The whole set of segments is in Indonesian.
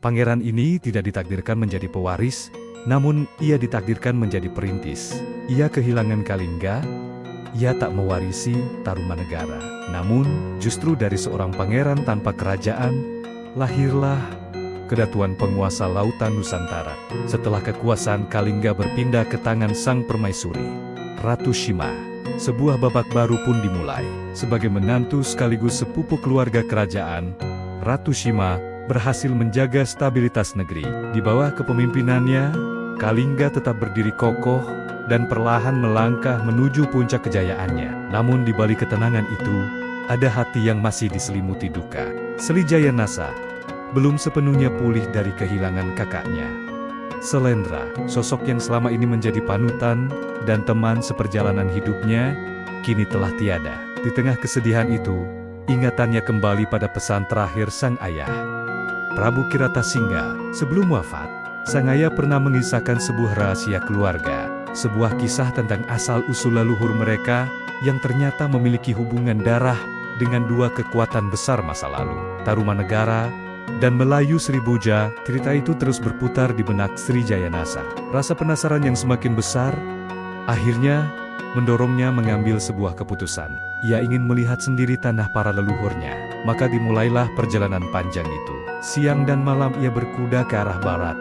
Pangeran ini tidak ditakdirkan menjadi pewaris, namun ia ditakdirkan menjadi perintis. Ia kehilangan Kalingga, ia tak mewarisi Tarumanegara. Namun, justru dari seorang pangeran tanpa kerajaan, lahirlah kedatuan penguasa lautan Nusantara. Setelah kekuasaan Kalingga berpindah ke tangan sang permaisuri, Ratu Shima, sebuah babak baru pun dimulai. Sebagai menantu sekaligus sepupu keluarga kerajaan, Ratu Shima berhasil menjaga stabilitas negeri. Di bawah kepemimpinannya, Kalingga tetap berdiri kokoh dan perlahan melangkah menuju puncak kejayaannya. Namun di balik ketenangan itu, ada hati yang masih diselimuti duka. Srijaya Nasa belum sepenuhnya pulih dari kehilangan kakaknya. Selendra, sosok yang selama ini menjadi panutan dan teman seperjalanan hidupnya, kini telah tiada. Di tengah kesedihan itu, ingatannya kembali pada pesan terakhir sang ayah, Prabu Kiratasingga. Sebelum wafat, sang ayah pernah mengisahkan sebuah rahasia keluarga, sebuah kisah tentang asal-usul leluhur mereka yang ternyata memiliki hubungan darah dengan dua kekuatan besar masa lalu, Tarumanegara dan Melayu Sribuja. Cerita itu terus berputar di benak Srijaya Nasa. Rasa penasaran yang semakin besar akhirnya mendorongnya mengambil sebuah keputusan. Ia ingin melihat sendiri tanah para leluhurnya. Maka dimulailah perjalanan panjang itu. Siang dan malam ia berkuda ke arah barat,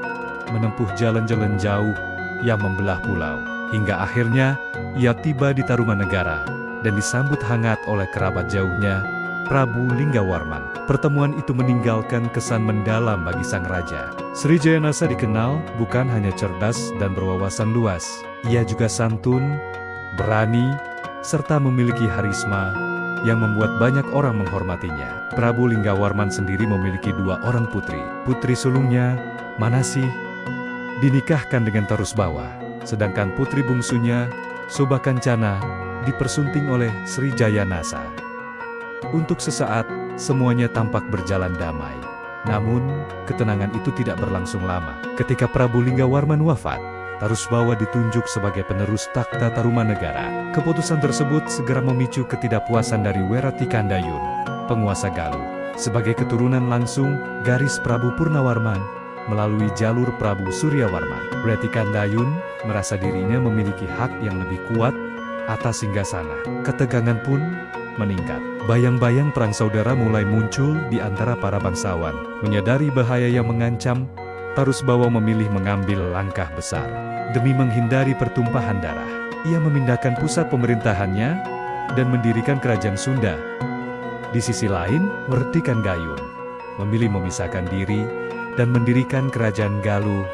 menempuh jalan-jalan jauh yang membelah pulau. Hingga akhirnya ia tiba di Tarumanegara dan disambut hangat oleh kerabat jauhnya, Prabu Linggawarman. Pertemuan itu meninggalkan kesan mendalam bagi sang raja. Srijaya Nasa dikenal bukan hanya cerdas dan berwawasan luas. Ia juga santun, berani, serta memiliki harisma yang membuat banyak orang menghormatinya. Prabu Linggawarman sendiri memiliki dua orang putri. Putri sulungnya, Manasih, dinikahkan dengan Tarusbawa, sedangkan putri bungsunya, Sobakancana, dipersunting oleh Srijaya Nasa. Untuk sesaat, semuanya tampak berjalan damai. Namun, ketenangan itu tidak berlangsung lama. Ketika Prabu Linggawarman wafat, Tarusbawa ditunjuk sebagai penerus takhta Tarumanegara. Keputusan tersebut segera memicu ketidakpuasan dari Weratikandayun, penguasa Galuh. Sebagai keturunan langsung garis Prabu Purnawarman melalui jalur Prabu Suryawarman, Weratikandayun merasa dirinya memiliki hak yang lebih kuat atas singgasana. Ketegangan pun meningkat. Bayang-bayang perang saudara mulai muncul di antara para bangsawan. Menyadari bahaya yang mengancam, Tarusbawa memilih mengambil langkah besar. Demi menghindari pertumpahan darah, ia memindahkan pusat pemerintahannya dan mendirikan kerajaan Sunda. Di sisi lain, Weratikandayun memilih memisahkan diri dan mendirikan kerajaan Galuh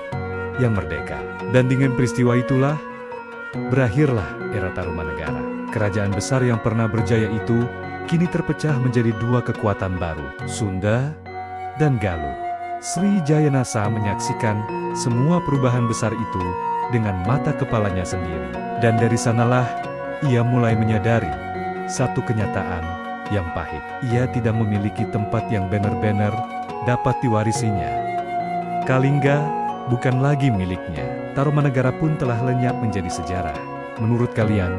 yang merdeka. Dan dengan peristiwa itulah, berakhirlah era Tarumanegara. Kerajaan besar yang pernah berjaya itu kini terpecah menjadi dua kekuatan baru, Sunda dan Galuh. Srijaya Nasa menyaksikan semua perubahan besar itu dengan mata kepalanya sendiri. Dan dari sanalah ia mulai menyadari satu kenyataan yang pahit. Ia tidak memiliki tempat yang benar-benar dapat diwarisinya. Kalingga bukan lagi miliknya. Tarumanegara pun telah lenyap menjadi sejarah. Menurut kalian,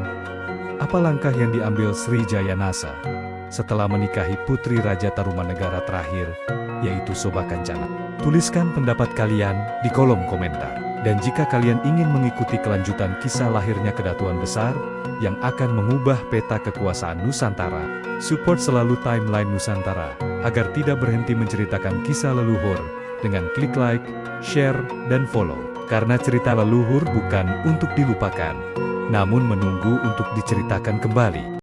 apa langkah yang diambil Srijaya Nasa setelah menikahi putri Raja Tarumanegara terakhir, yaitu Sobakancana? Tuliskan pendapat kalian di kolom komentar. Dan jika kalian ingin mengikuti kelanjutan kisah lahirnya kedatuan besar yang akan mengubah peta kekuasaan Nusantara, support selalu Timeline Nusantara agar tidak berhenti menceritakan kisah leluhur dengan klik like, share, dan follow. Karena cerita leluhur bukan untuk dilupakan, namun menunggu untuk diceritakan kembali.